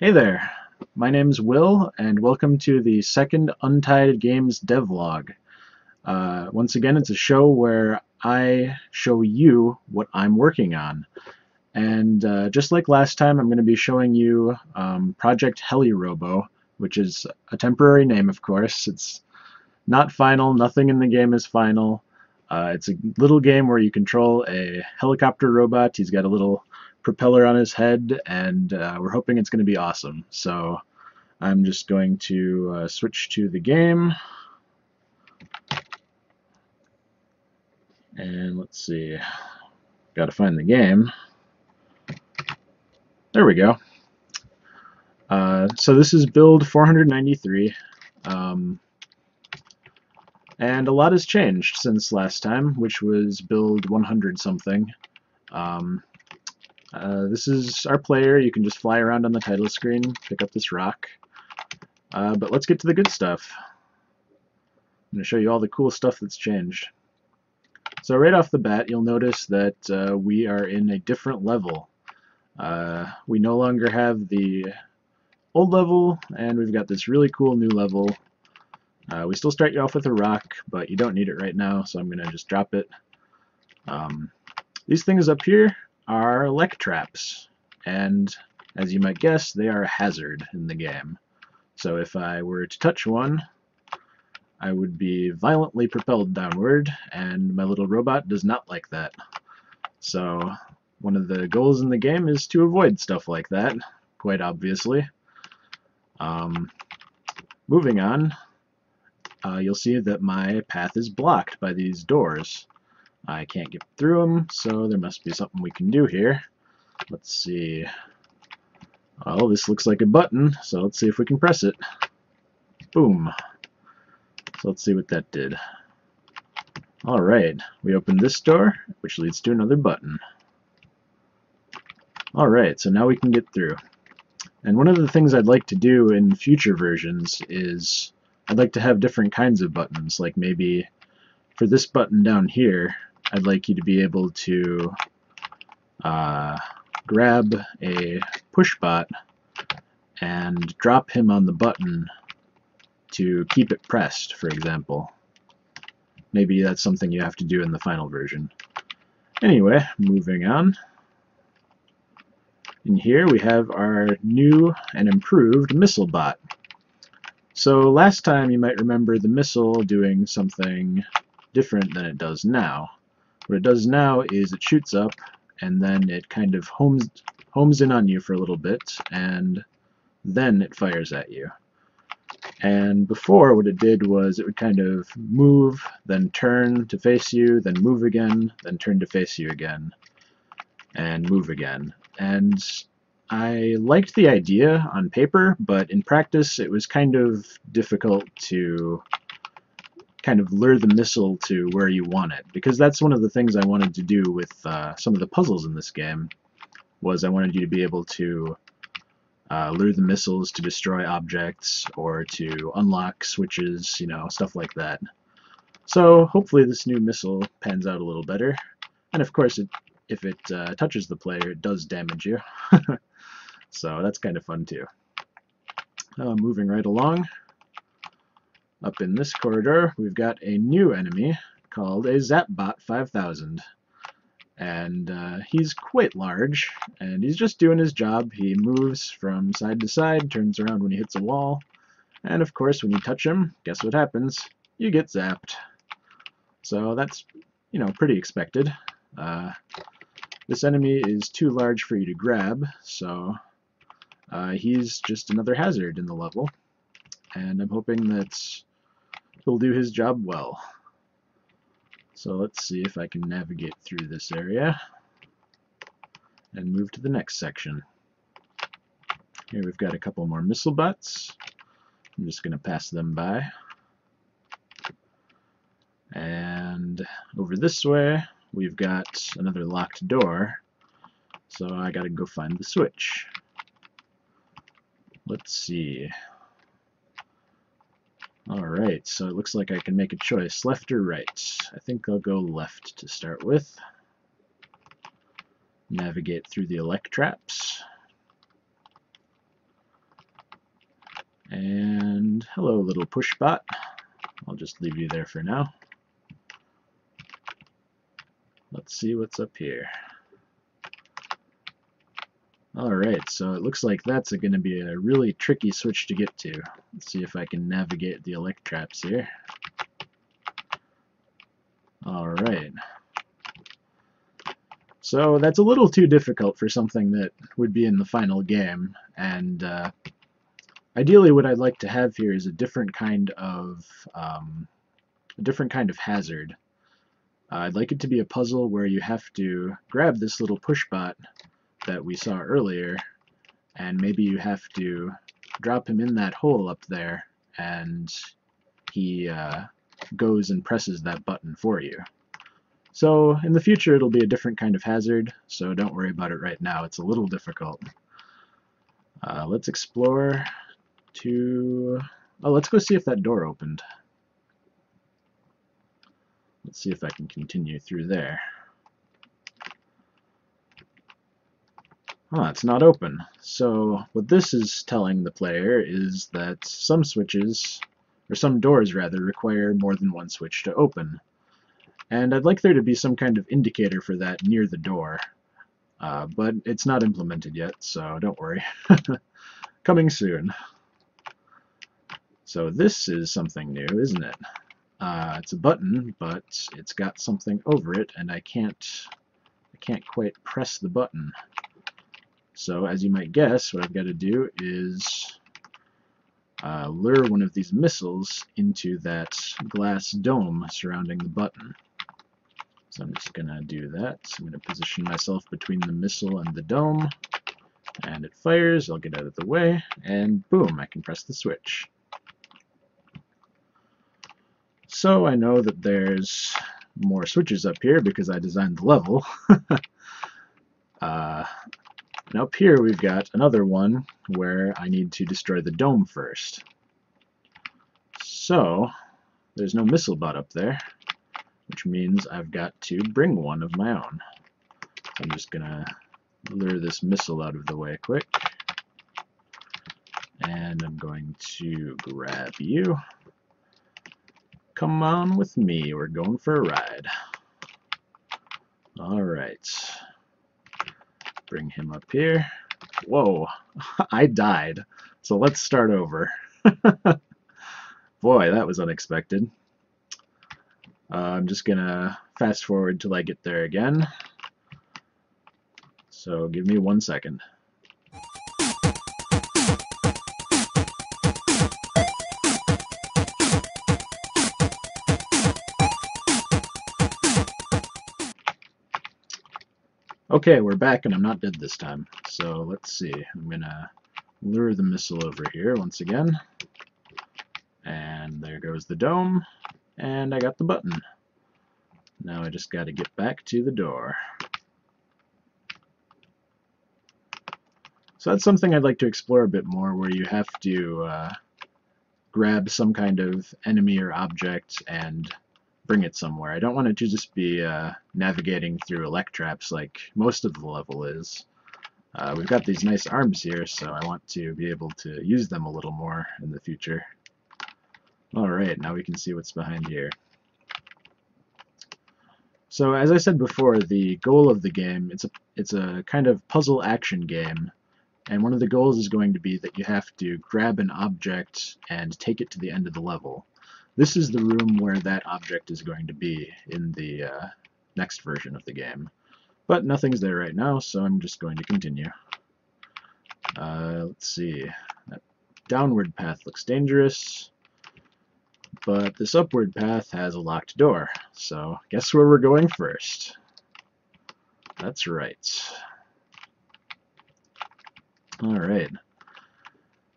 Hey there, my name's Will, and welcome to the second Untitled Games devlog. Once again, it's a show where I show you what I'm working on. And just like last time, I'm going to be showing you Project HeliRobo, which is a temporary name, of course. It's not final, nothing in the game is final. It's a little game where you control a helicopter robot. He's got a little propeller on his head, and we're hoping it's going to be awesome. So I'm just going to switch to the game, and let's see, got to find the game. There we go. So this is build 493, and a lot has changed since last time, which was build 100 something. This is our player. You can just fly around on the title screen, pick up this rock. But let's get to the good stuff. I'm going to show you all the cool stuff that's changed. So right off the bat, you'll notice that we are in a different level. We no longer have the old level, and we've got this really cool new level. We still start you off with a rock, but you don't need it right now, so I'm going to just drop it. These things up here are lek traps, and as you might guess, they are a hazard in the game. So if I were to touch one, I would be violently propelled downward, and my little robot does not like that. So one of the goals in the game is to avoid stuff like that, quite obviously. Moving on, you'll see that my path is blocked by these doors. I can't get through them, so there must be something we can do here. Let's see. Well, this looks like a button, so let's see if we can press it. Boom. So let's see what that did. Alright, we opened this door, which leads to another button. Alright, so now we can get through. And one of the things I'd like to do in future versions is I'd like to have different kinds of buttons. Like maybe for this button down here, I'd like you to be able to grab a pushbot and drop him on the button to keep it pressed, for example. Maybe that's something you have to do in the final version. Anyway, moving on. In here we have our new and improved missile bot. So last time you might remember the missile doing something different than it does now. What it does now is it shoots up and then it kind of homes in on you for a little bit, and then it fires at you. And before, what it did was it would kind of move, then turn to face you, then move again, then turn to face you again, and move again. And I liked the idea on paper, but in practice it was kind of difficult to kind of lure the missile to where you want it, because that's one of the things I wanted to do with some of the puzzles in this game, was I wanted you to be able to lure the missiles to destroy objects or to unlock switches, you know, stuff like that. So hopefully this new missile pans out a little better, and of course if it touches the player, it does damage you. So that's kind of fun too. Moving right along. Up in this corridor, we've got a new enemy called a Zapbot 5000. And he's quite large, and he's just doing his job. He moves from side to side, turns around when he hits a wall, and of course when you touch him, guess what happens? You get zapped. So that's, you know, pretty expected. This enemy is too large for you to grab, so he's just another hazard in the level, and I'm hoping that he'll do his job well. So let's see if I can navigate through this area and move to the next section. Here we've got a couple more missile bots. I'm just going to pass them by. And over this way we've got another locked door, so I gotta go find the switch. Let's see. Alright, so it looks like I can make a choice, left or right. I think I'll go left to start with. navigate through the electraps. And hello, little pushbot. I'll just leave you there for now. Let's see what's up here. Alright, so it looks like that's going to be a really tricky switch to get to. Let's see if I can navigate the electraps here. Alright. So that's a little too difficult for something that would be in the final game, and ideally what I'd like to have here is a different kind of hazard. I'd like it to be a puzzle where you have to grab this little pushbot that we saw earlier, and maybe you have to drop him in that hole up there, and he goes and presses that button for you. So in the future it'll be a different kind of hazard, so don't worry about it right now. It's a little difficult. Let's explore to... Oh, let's go see if that door opened. Let's see if I can continue through there. Oh, it's not open. So what this is telling the player is that some switches, or some doors rather, require more than one switch to open. And I'd like there to be some kind of indicator for that near the door. But it's not implemented yet, so don't worry. Coming soon. So this is something new, isn't it? It's a button, but it's got something over it, and I can't quite press the button. So as you might guess, what I've got to do is lure one of these missiles into that glass dome surrounding the button. So I'm just going to do that. I'm going to position myself between the missile and the dome, and it fires. I'll get out of the way, and boom, I can press the switch. So I know that there's more switches up here because I designed the level. And up here we've got another one where I need to destroy the dome first. So there's no missile bot up there, which means I've got to bring one of my own. So I'm just gonna lure this missile out of the way quick, and I'm going to grab you. Come on with me, we're going for a ride. Alright. Bring him up here. Whoa, I died. So let's start over. Boy, that was unexpected. I'm just gonna fast forward till I get there again. So give me 1 second. Okay, we're back and I'm not dead this time. So let's see. I'm gonna lure the missile over here once again. And there goes the dome. And I got the button. Now I just gotta get back to the door. So that's something I'd like to explore a bit more, where you have to grab some kind of enemy or object and bring it somewhere. I don't want it to just be navigating through electraps like most of the level is. We've got these nice arms here, so I want to be able to use them a little more in the future. Alright, now we can see what's behind here. So as I said before, the goal of the game, it's a kind of puzzle action game, and one of the goals is going to be that you have to grab an object and take it to the end of the level. This is the room where that object is going to be in the next version of the game. But nothing's there right now, so I'm just going to continue. Let's see. That downward path looks dangerous, but this upward path has a locked door. So guess where we're going first? That's right. Alright.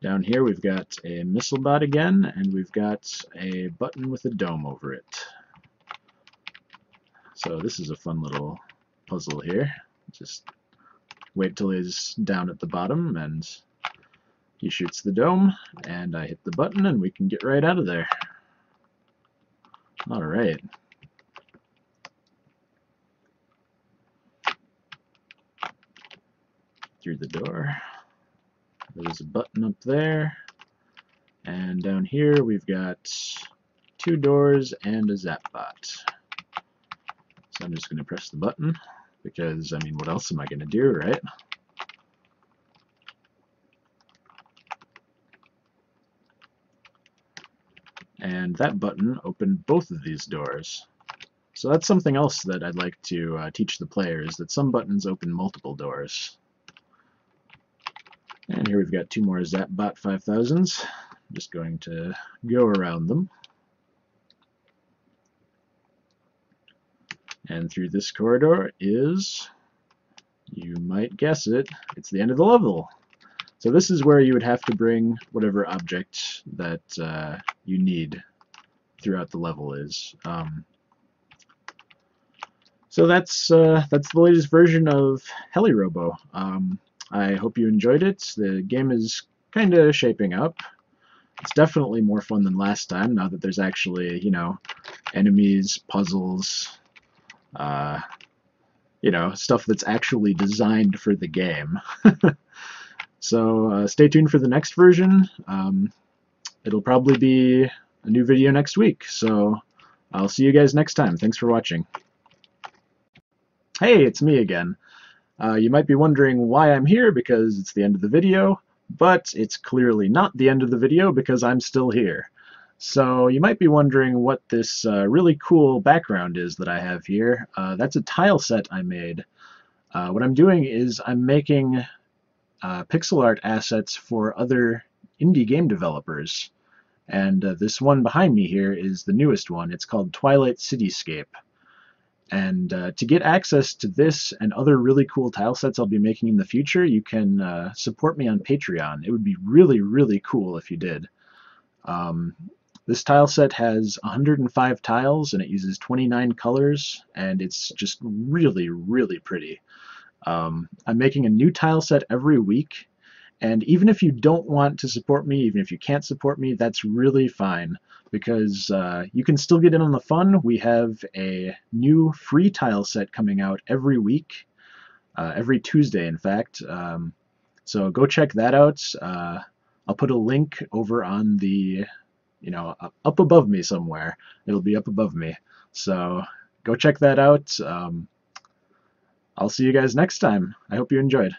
Down here we've got a missile bot again, and we've got a button with a dome over it. So this is a fun little puzzle here. Just wait till he's down at the bottom, and he shoots the dome, and I hit the button, and we can get right out of there. Alright. through the door. There's a button up there. And down here we've got 2 doors and a Zapbot. So I'm just going to press the button because, I mean, what else am I going to do, right? And that button opened both of these doors. So that's something else that I'd like to teach the players, that some buttons open multiple doors. And here we've got 2 more Zapbot 5000s. I'm just going to go around them. And through this corridor is, you might guess it, it's the end of the level. So this is where you would have to bring whatever object that you need throughout the level is. So that's the latest version of HeliRobo. I hope you enjoyed it. The game is kind of shaping up. It's definitely more fun than last time, now that there's actually, you know, enemies, puzzles, you know, stuff that's actually designed for the game. So stay tuned for the next version. It'll probably be a new video next week, so I'll see you guys next time. Thanks for watching. Hey, it's me again. You might be wondering why I'm here because it's the end of the video, but it's clearly not the end of the video because I'm still here. So you might be wondering what this really cool background is that I have here. That's a tile set I made. What I'm doing is I'm making pixel art assets for other indie game developers. And this one behind me here is the newest one. It's called Twilight Cityscape. And to get access to this and other really cool tile sets I'll be making in the future, you can support me on Patreon. It would be really, really cool if you did. This tile set has 105 tiles, and it uses 29 colors, and it's just really, really pretty. I'm making a new tile set every week, and even if you don't want to support me, even if you can't support me, that's really fine, because you can still get in on the fun. We have a new free tile set coming out every week, every Tuesday, in fact. So go check that out. I'll put a link over on the, you know, up above me somewhere. It'll be up above me. So go check that out. I'll see you guys next time. I hope you enjoyed.